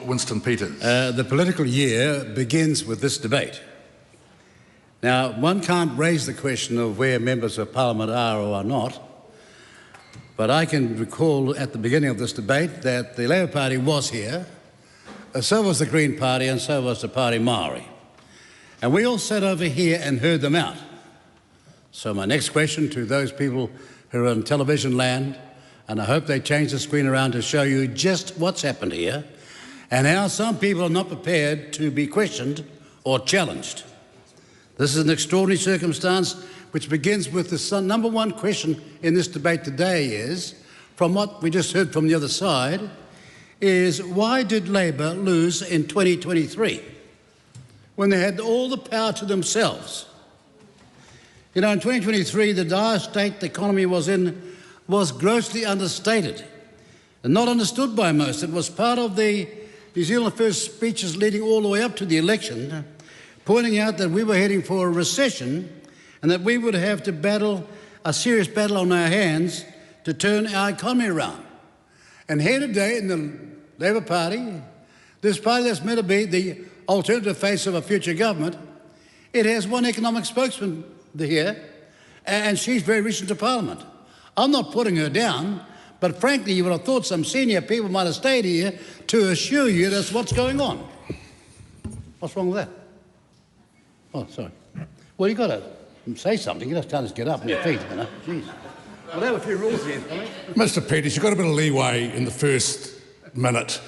Winston Peters. The political year begins with this debate. Now, one can't raise the question of where members of Parliament are or are not, but I can recall at the beginning of this debate that the Labour Party was here, so was the Green Party, and so was the Party Maori. And we all sat over here and heard them out. So my next question to those people who are on television land, and I hope they change the screen around to show you just what's happened here, and how some people are not prepared to be questioned or challenged. This is an extraordinary circumstance which begins with the number one question in this debate today is, from what we just heard from the other side, is why did Labor lose in 2023 when they had all the power to themselves? You know, in 2023, the dire state the economy was in was grossly understated and not understood by most. It was part of the New Zealand First speeches leading all the way up to the election, pointing out that we were heading for a recession and that we would have to battle a serious battle on our hands to turn our economy around. And here today in the Labour Party, this party that's meant to be the alternative face of a future government, it has one economic spokesman here, and she's very recent to Parliament. I'm not putting her down, but frankly, you would have thought some senior people might have stayed here to assure you that's what's going on. What's wrong with that? Oh, sorry. Well, you've got to say something. You just can't just get up on your feet, you know. Jeez. Well, there were a few rules here. Mr. Peters, you've got a bit of leeway in the first minute.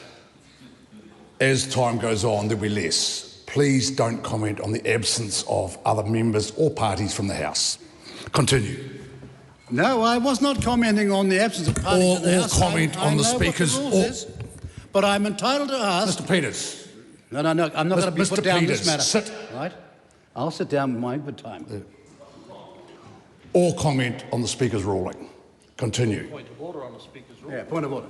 As time goes on, there'll be less. Please don't comment on the absence of other members or parties from the House. Continue. No, I was not commenting on the absence of parties in the House. Or comment on the Speaker's... But I'm entitled to ask... Mr. Peters. No, I'm not going to be put down in this matter. Sit. Right? I'll sit down with my good time. Or comment on the Speaker's ruling. Continue. Point of order on the Speaker's ruling. Yeah, point of order.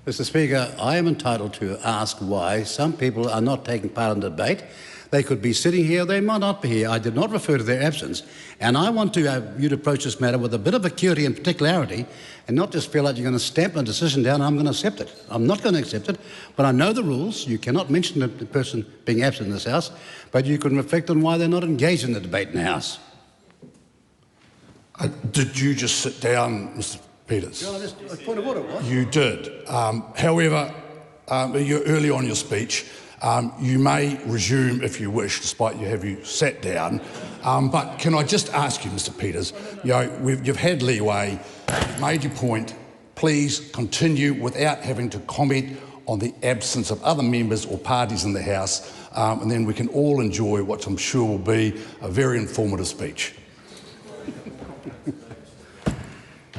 Mr. Speaker, I am entitled to ask why some people are not taking part in the debate. They could be sitting here, they might not be here. I did not refer to their absence. And I want you to approach this matter with a bit of acuity and particularity and not just feel like you're going to stamp a decision down and I'm going to accept it. I'm not going to accept it, but I know the rules. You cannot mention the person being absent in this House, but you can reflect on why they're not engaged in the debate in the House. Did you just sit down, Mr. Peters? No, this point of order, what? You did. However, you're early on your speech. You may resume if you wish, despite you sat down. But can I just ask you, Mr. Peters, you've had leeway, you've made your point. Please continue without having to comment on the absence of other members or parties in the House, and then we can all enjoy what I'm sure will be a very informative speech.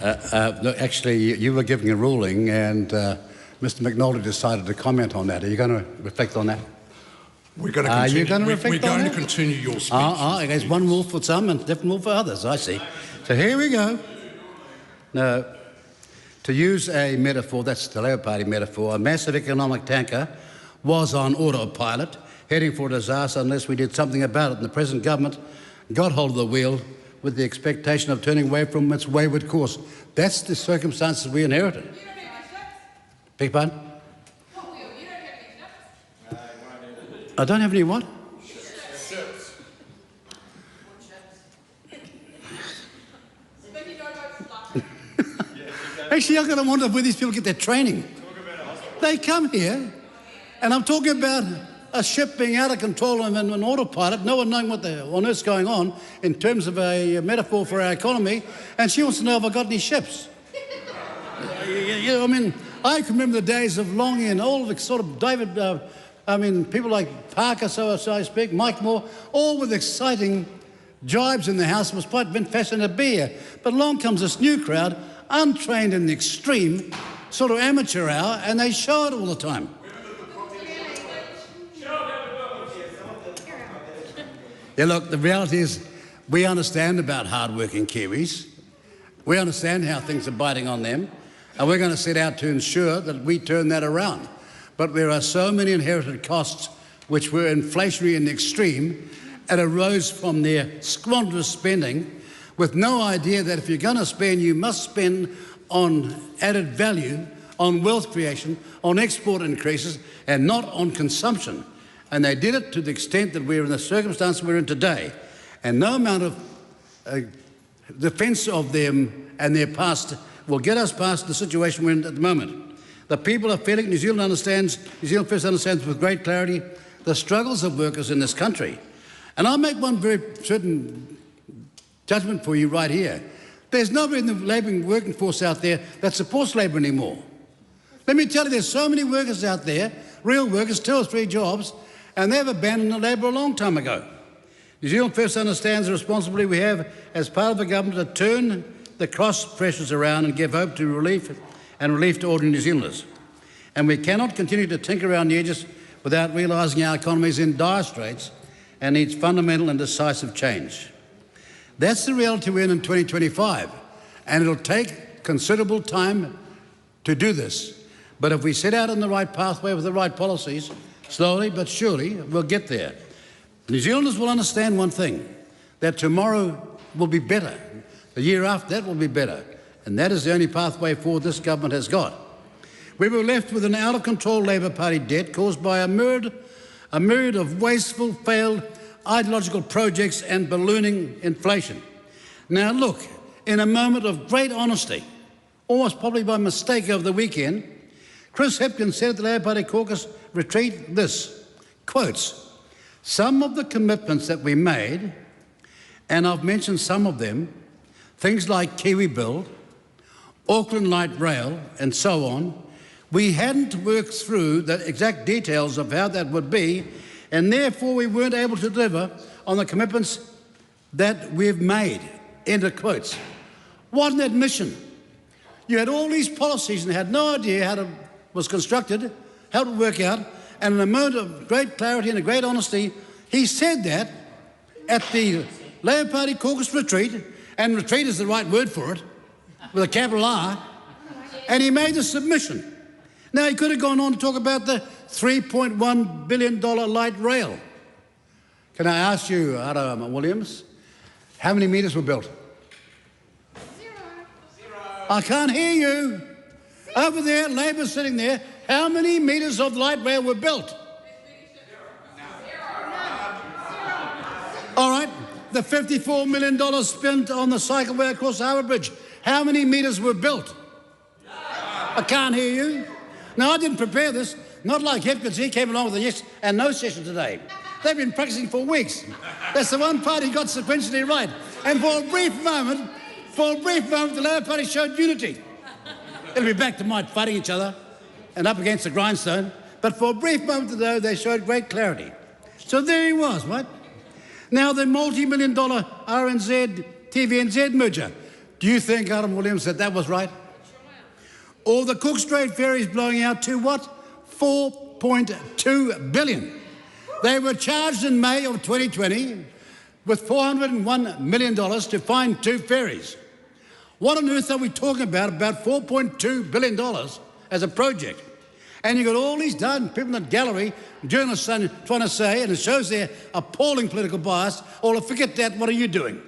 Look, actually, you were giving a ruling and Mr. McNulty decided to comment on that. Are you going to reflect on that? We're going to continue. Are you going to reflect on that? We're going to continue your speech. There's one rule for some and a different rule for others, I see. So here we go. Now, to use a metaphor, that's the Labour Party metaphor, a massive economic tanker was on autopilot, heading for disaster unless we did something about it. And the present government got hold of the wheel with the expectation of turning away from its wayward course. That's the circumstances we inherited. Beg your pardon? I don't have any what? Actually, I've got to wonder where these people get their training. They come here, and I'm talking about a ship being out of control and an autopilot, no one knowing what on earth's going on in terms of a metaphor for our economy, and she wants to know if I've got any ships. I mean, I can remember the days of Longy and all of the sort of David, people like Parker, so I speak, Mike Moore, all with exciting jibes in the House. It was quite fascinating to be here. But along comes this new crowd, untrained in the extreme, sort of amateur hour, and they show it all the time. Yeah, look, the reality is we understand about hard-working Kiwis. We understand how things are biting on them, and we're going to set out to ensure that we turn that around. But there are so many inherited costs which were inflationary in the extreme and arose from their squanderous spending with no idea that if you're going to spend, you must spend on added value on wealth creation, on export increases, and not on consumption. And they did it to the extent that we're in the circumstance we're in today. And no amount of defence of them and their past will get us past the situation we're in at the moment. The people are feeling, New Zealand First understands with great clarity the struggles of workers in this country. And I'll make one very certain judgment for you right here. There's nobody in the labouring working force out there that supports labour anymore. Let me tell you, there's so many workers out there, real workers, 2 or 3 jobs, and they've abandoned the labour a long time ago. New Zealand First understands the responsibility we have as part of the government to turn the cost pressures around and give hope to relief to ordinary New Zealanders. And we cannot continue to tinker around the edges without realising our economy is in dire straits and needs fundamental and decisive change. That's the reality we're in 2025, and it'll take considerable time to do this. But if we set out on the right pathway with the right policies, slowly but surely we'll get there. New Zealanders will understand one thing, that tomorrow will be better. The year after that will be better. And that is the only pathway forward this government has got. We were left with an out-of-control Labor Party debt caused by a myriad of wasteful, failed ideological projects and ballooning inflation. Now look, in a moment of great honesty, almost probably by mistake over the weekend, Chris Hipkins said at the Labor Party caucus retreat this, quotes, "Some of the commitments that we made, and I've mentioned some of them, things like Kiwi Build, Auckland Light Rail and so on, we hadn't worked through the exact details of how that would be, and therefore we weren't able to deliver on the commitments that we've made," end of quotes. What an admission. You had all these policies and had no idea how it was constructed, how it would work out, and in a moment of great clarity and a great honesty, he said that at the Labor Party caucus retreat, and retreat is the right word for it, with a capital R, and he made the submission. Now, he could have gone on to talk about the $3.1 billion light rail. Can I ask you, Adam Williams, how many metres were built? 0. I can't hear you. Over there, Labor's sitting there. How many metres of light rail were built? 0. All right, the $54 million spent on the cycleway across the Harbour Bridge. How many metres were built? I can't hear you. Now, I didn't prepare this, not like Hipkins. He came along with a yes and no session today. They've been practicing for weeks. That's the one part he got sequentially right. And for a brief moment, the Labor Party showed unity. It'll be back to might fighting each other and up against the grindstone. But for a brief moment, though, they showed great clarity. So there he was, right? Now, the multi-million-dollar RNZ, TVNZ merger. Do you think Adam Williams said that was right? Or the Cook Strait ferries blowing out to what? $4.2 billion. They were charged in May of 2020 with $401 million to find 2 ferries. What on earth are we talking about $4.2 billion as a project? And you've got all these done people in the gallery, journalists trying to say, and it shows their appalling political bias, or forget that, what are you doing?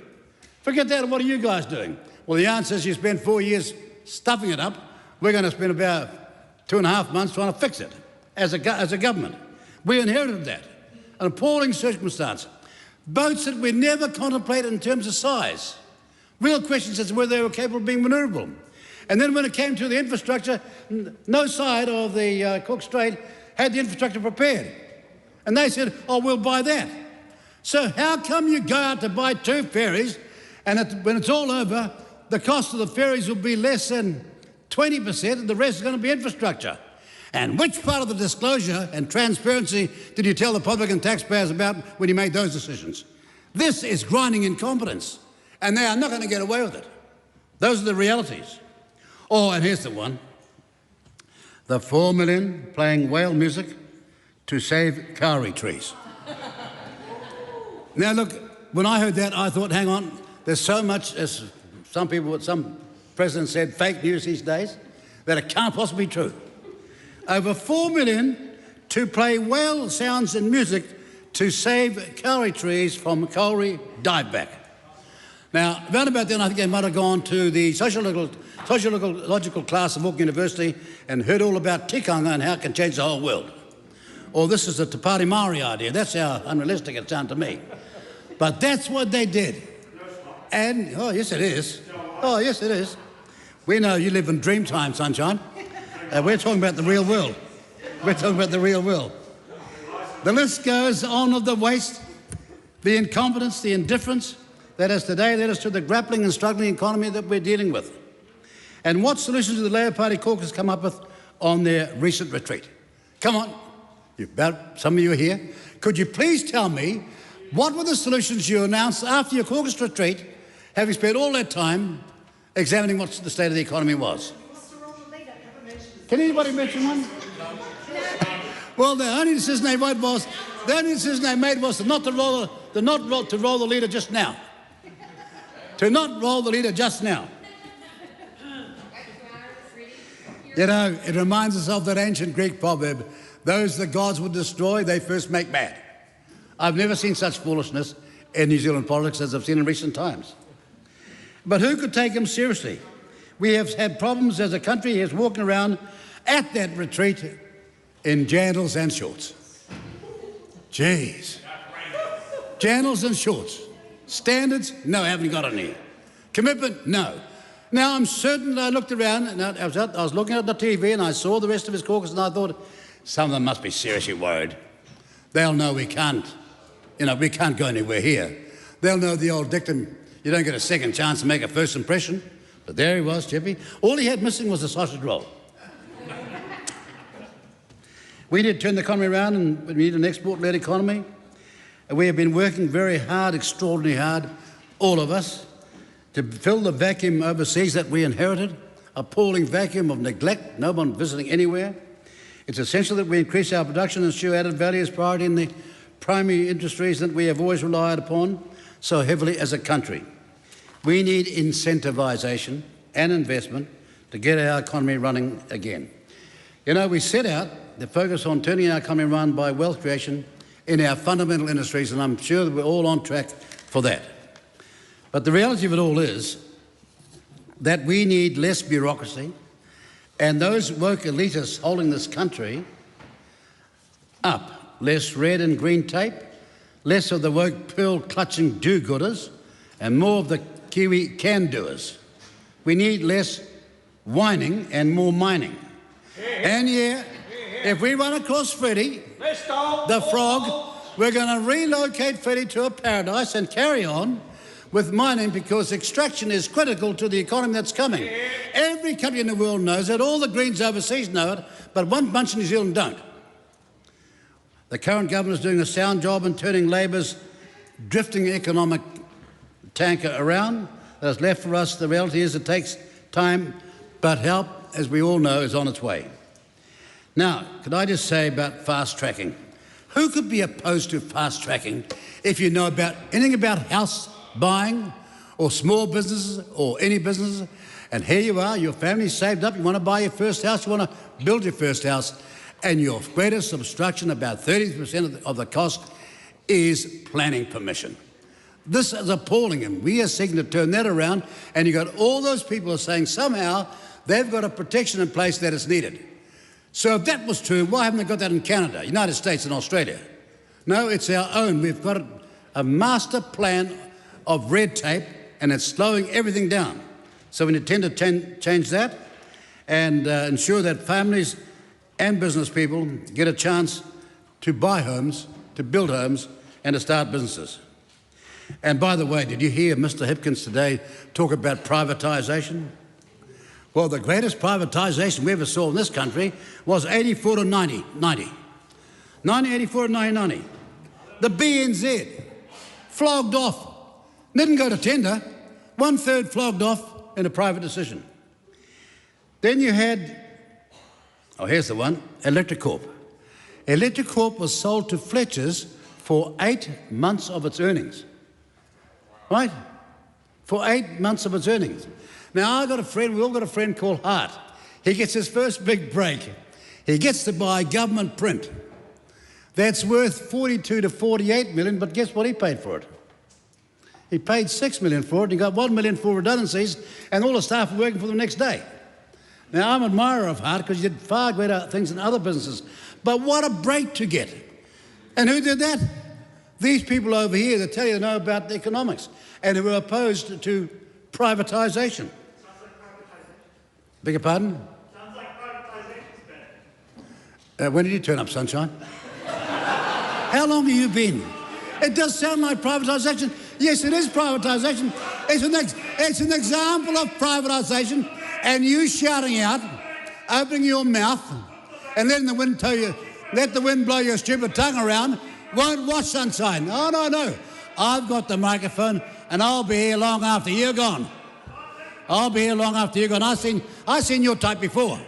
Forget that, what are you guys doing? Well, the answer is you spent 4 years stuffing it up. We're going to spend about 2.5 months trying to fix it as a government. We inherited that, an appalling circumstance. Boats that we never contemplated in terms of size. Real questions as to whether they were capable of being manoeuvrable. And then when it came to the infrastructure, no side of the Cook Strait had the infrastructure prepared. And they said, oh, we'll buy that. So how come you go out to buy 2 ferries and when it's all over, the cost of the ferries will be less than 20% and the rest is going to be infrastructure? And which part of the disclosure and transparency did you tell the public and taxpayers about when you made those decisions? This is grinding incompetence, and they are not going to get away with it. Those are the realities. Oh, and here's the one. The 4 million playing whale music to save kauri trees. Now, look, when I heard that, I thought, hang on, there's so much, as some president said, fake news these days, that it can't possibly be true. Over 4 million to play whale sounds and music to save kauri trees from kauri dieback. Now, round about then, I think they might have gone to the social sociological class at Auckland University and heard all about tikanga and how it can change the whole world. Or this is a Te Pāti Māori idea. That's how unrealistic it sounds to me. But that's what they did. And, oh, yes it is. Oh, yes it is. We know you live in dream time, sunshine. We're talking about the real world. We're talking about the real world. The list goes on of the waste, the incompetence, the indifference that has today led us to the grappling and struggling economy that we're dealing with. And what solutions did the Labour Party caucus come up with on their recent retreat? Come on, some of you are here. Could you please tell me what were the solutions you announced after your caucus retreat, having spent all that time examining what the state of the economy was? Can anybody mention one? Well, the only decision they made was to not roll the leader just now. To not roll the leader just now. You know, it reminds us of that ancient Greek proverb, those the gods would destroy, they first make mad. I've never seen such foolishness in New Zealand politics as I've seen in recent times. But who could take him seriously? We have had problems as a country. He is walking around at that retreat in jandals and shorts. Jeez. Jandals and shorts. Standards? No, I haven't got any. Commitment? No. Now, I'm certain that I looked around, and I was looking at the TV and I saw the rest of his caucus and I thought, some of them must be seriously worried. They'll know we can't go anywhere here. They'll know the old dictum, you don't get a second chance to make a first impression. But there he was, Chippy. All he had missing was a sausage roll. We need to turn the economy around and we need an export-led economy. And we have been working very hard, extraordinarily hard, all of us, to fill the vacuum overseas that we inherited, appalling vacuum of neglect, no one visiting anywhere. It's essential that we increase our production and ensure added value as priority in the primary industries that we have always relied upon so heavily as a country. We need incentivisation and investment to get our economy running again. You know, we set out to focus on turning our economy around by wealth creation in our fundamental industries, and I'm sure that we're all on track for that. But the reality of it all is that we need less bureaucracy, and those woke elitists holding this country up, less red and green tape, less of the woke pearl-clutching do-gooders, and more of the Kiwi can-doers. We need less whining and more mining. And yeah, if we run across Freddie, the frog, we're going to relocate Freddie to a paradise and carry on with mining because extraction is critical to the economy that's coming. Every country in the world knows it, all the Greens overseas know it, but one bunch in New Zealand don't. The current government is doing a sound job in turning Labour's drifting economic tanker around. That's left for us. The reality is it takes time, but help, as we all know, is on its way. Now, could I just say about fast-tracking? Who could be opposed to fast-tracking if you know about anything about house buying or small businesses or any businesses? And here you are, your family's saved up, you want to buy your first house, you want to build your first house, and your greatest obstruction, about 30% of the cost, is planning permission. This is appalling, and we are seeking to turn that around, and you've got all those people who are saying somehow they've got a protection in place that is needed. So if that was true, why haven't they got that in Canada, United States and Australia? No, it's our own. We've got a master plan of red tape, and it's slowing everything down. So we intend to change that and ensure that families and business people get a chance to buy homes, to build homes, and to start businesses. And by the way, did you hear Mr. Hipkins today talk about privatisation? Well, the greatest privatisation we ever saw in this country was 84 to 90. 1984 to 1990. The BNZ flogged off. Didn't go to tender. 1/3 flogged off in a private decision. Then you had, oh, here's the one, Electric Corp. Electric Corp was sold to Fletcher's for 8 months of its earnings. Right? For 8 months of its earnings. Now, we all got a friend called Hart. He gets his first big break. He gets to buy government print. That's worth 42 to 48 million, but guess what he paid for it? He paid $6 million for it, and he got $1 million for redundancies, and all the staff were working for them the next day. Now, I'm an admirer of Hart because he did far greater things in other businesses. But what a break to get. And who did that? These people over here that tell you they know about the economics and who are opposed to privatisation. Beg your pardon? Sounds like privatisation's better. When did you turn up, Sunshine? How long have you been? It does sound like privatisation. Yes, it is privatisation. It's an example of privatisation, and you shouting out, opening your mouth, and letting the wind tell you, let the wind blow your stupid tongue around, won't watch Sunshine. Oh, no. I've got the microphone, and I'll be here long after you're gone. I'll be here long after you're gone. I've seen your type before.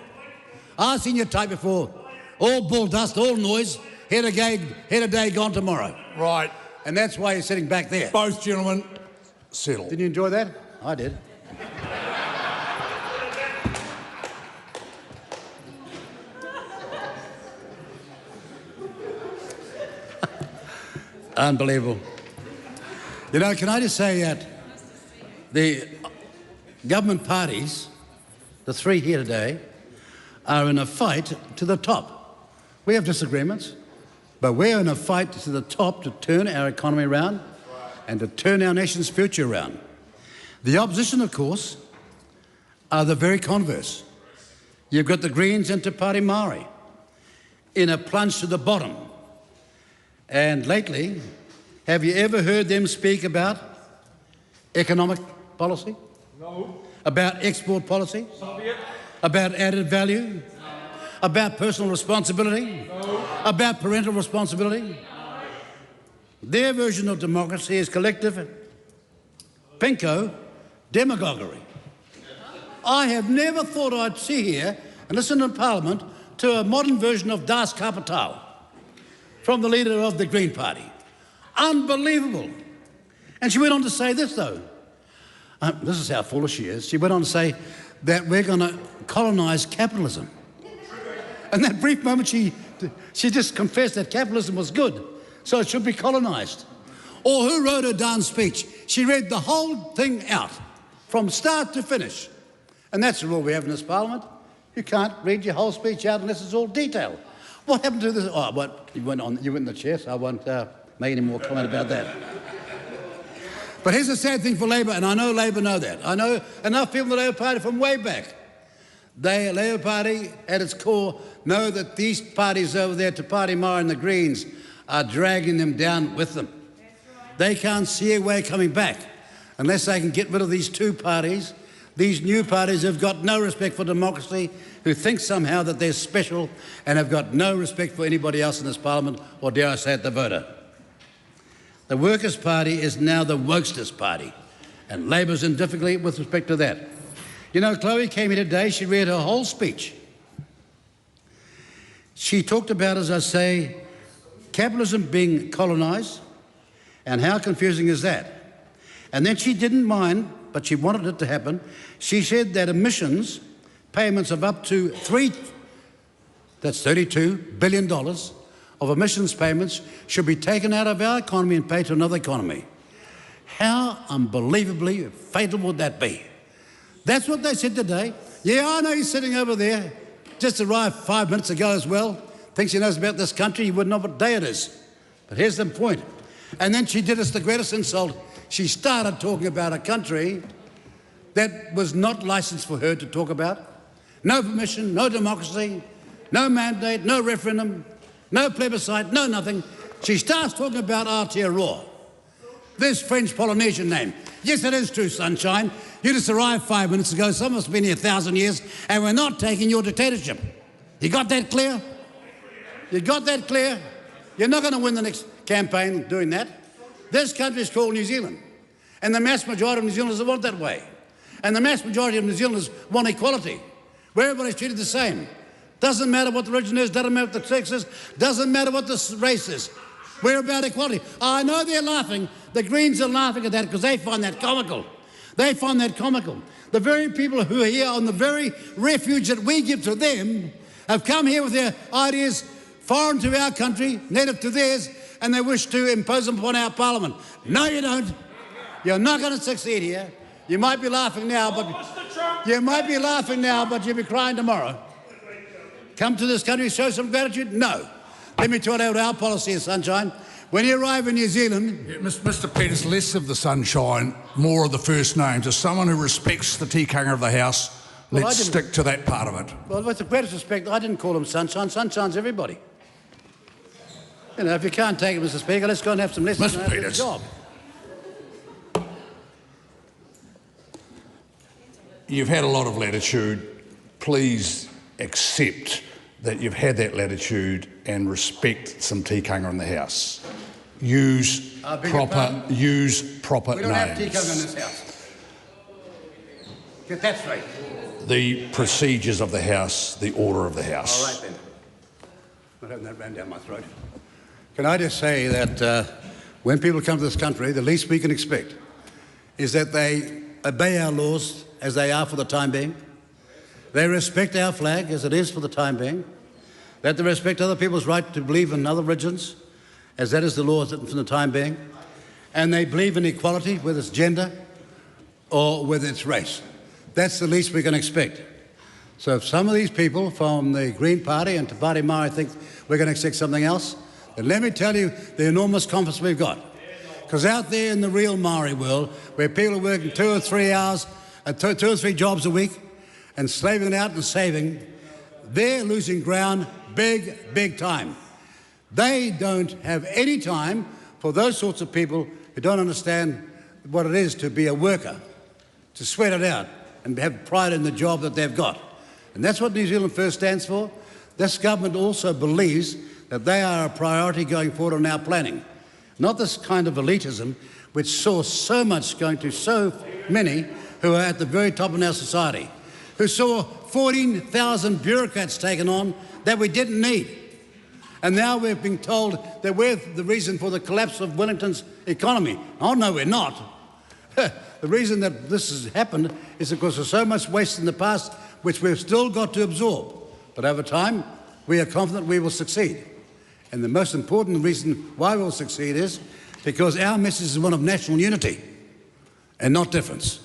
I've seen your type before. All bull dust, all noise, here today, gone tomorrow. Right. And that's why you're sitting back there. Both gentlemen, settle. Didn't you enjoy that? I did. Unbelievable. You know, can I just say that the government parties, the three here today, are in a fight to the top. We have disagreements, but we're in a fight to the top to turn our economy around and to turn our nation's future around. The opposition, of course, are the very converse. You've got the Greens into Party Maori in a plunge to the bottom. And lately, have you ever heard them speak about economic policy? No. About export policy? Soviet? About added value? About personal responsibility? No. About parental responsibility? Their version of democracy is collective pinko demagoguery. I have never thought I'd sit here and listen in Parliament to a modern version of Das Kapital from the leader of the Green Party. Unbelievable. And she went on to say this, though. This is how foolish she is. She went on to say that we're going to colonise capitalism. And that brief moment, she just confessed that capitalism was good, so it should be colonised. Or who wrote her darn speech? She read the whole thing out, from start to finish. And that's the rule we have in this Parliament. You can't read your whole speech out unless it's all detailed. What happened to this? Oh, what? You went in the chair, so I won't make any more comment about that. But here's the sad thing for Labor, and I know Labor know that. I know enough people in the Labor Party from way back. The Labor Party, at its core, know that these parties over there, to Party Maori and the Greens, are dragging them down with them. They can't see a way coming back unless they can get rid of these two parties, these new parties who've got no respect for democracy, who think somehow that they're special and have got no respect for anybody else in this Parliament, or dare I say it, the voter. The Workers' Party is now the Wokesters' Party, and Labor's in difficulty with respect to that. You know, Chloe came here today, she read her whole speech. She talked about, as I say, capitalism being colonised, and how confusing is that? And then she didn't mind, but she wanted it to happen. She said that emissions payments of up to that's $32 billion of emissions payments should be taken out of our economy and paid to another economy. How unbelievably fatal would that be? That's what they said today. Yeah, I know he's sitting over there, just arrived 5 minutes ago as well, thinks he knows about this country, he wouldn't know what day it is. But here's the point. And then she did us the greatest insult. She started talking about a country that was not licensed for her to talk about. No permission, no democracy, no mandate, no referendum, no plebiscite, no nothing. She starts talking about Aotearoa, this French Polynesian name. Yes, it is true, Sunshine. You just arrived 5 minutes ago, some of us have been here 1,000 years, and we're not taking your dictatorship. You got that clear? You got that clear? You're not going to win the next campaign doing that. This country is called New Zealand, and the mass majority of New Zealanders want that way. And the mass majority of New Zealanders want equality, where everybody's treated the same. Doesn't matter what the religion is, doesn't matter what the sex is, doesn't matter what the race is. We're about equality. I know they're laughing. The Greens are laughing at that because they find that comical. They find that comical. The very people who are here on the very refuge that we give to them have come here with their ideas foreign to our country, native to theirs, and they wish to impose them upon our Parliament. No, you don't. You're not going to succeed here. You might be laughing now, but you'll be crying tomorrow. Come to this country, show some gratitude? No. Let me tell you what our policy is, Sunshine. When you arrive in New Zealand... Yeah, Mr Peters, less of the sunshine, more of the first names. As someone who respects the tikanga of the House, let's stick to that part of it. Well, with the greatest respect, I didn't call him Sunshine. Sunshine's everybody. You know, if you can't take it, Mr Speaker, let's go and have some lessons Mr. on how to do the Peters. job. You've had a lot of latitude. Please accept that you've had that latitude and respect some tikanga in the House. Use proper We don't have tikanga in names. this House. Get that straight. The procedures of the House, the order of the House. All right, then. Not having that ran down my throat. Can I just say that when people come to this country, the least we can expect is that they obey our laws as they are for the time being. They respect our flag as it is for the time being. That they respect other people's right to believe in other religions as that is the law for the time being. And they believe in equality, whether it's gender or whether it's race. That's the least we can expect. So if some of these people from the Green Party and Te Pāti Māori think we're going to expect something else, then let me tell you the enormous confidence we've got. Because out there in the real Māori world, where people are working 2 or 3 hours, 2 or 3 jobs a week, and slaving it out and saving, they're losing ground big time. They don't have any time for those sorts of people who don't understand what it is to be a worker, to sweat it out and have pride in the job that they've got. And that's what New Zealand First stands for. This government also believes that they are a priority going forward in our planning. Not this kind of elitism which saw so much going to so many who are at the very top of our society, who saw 14,000 bureaucrats taken on that we didn't need. And now we're being told that we're the reason for the collapse of Wellington's economy. Oh, no, we're not. The reason that this has happened is because there's so much waste in the past which we've still got to absorb. But over time, we are confident we will succeed. And the most important reason why we'll succeed is because our message is one of national unity and not difference.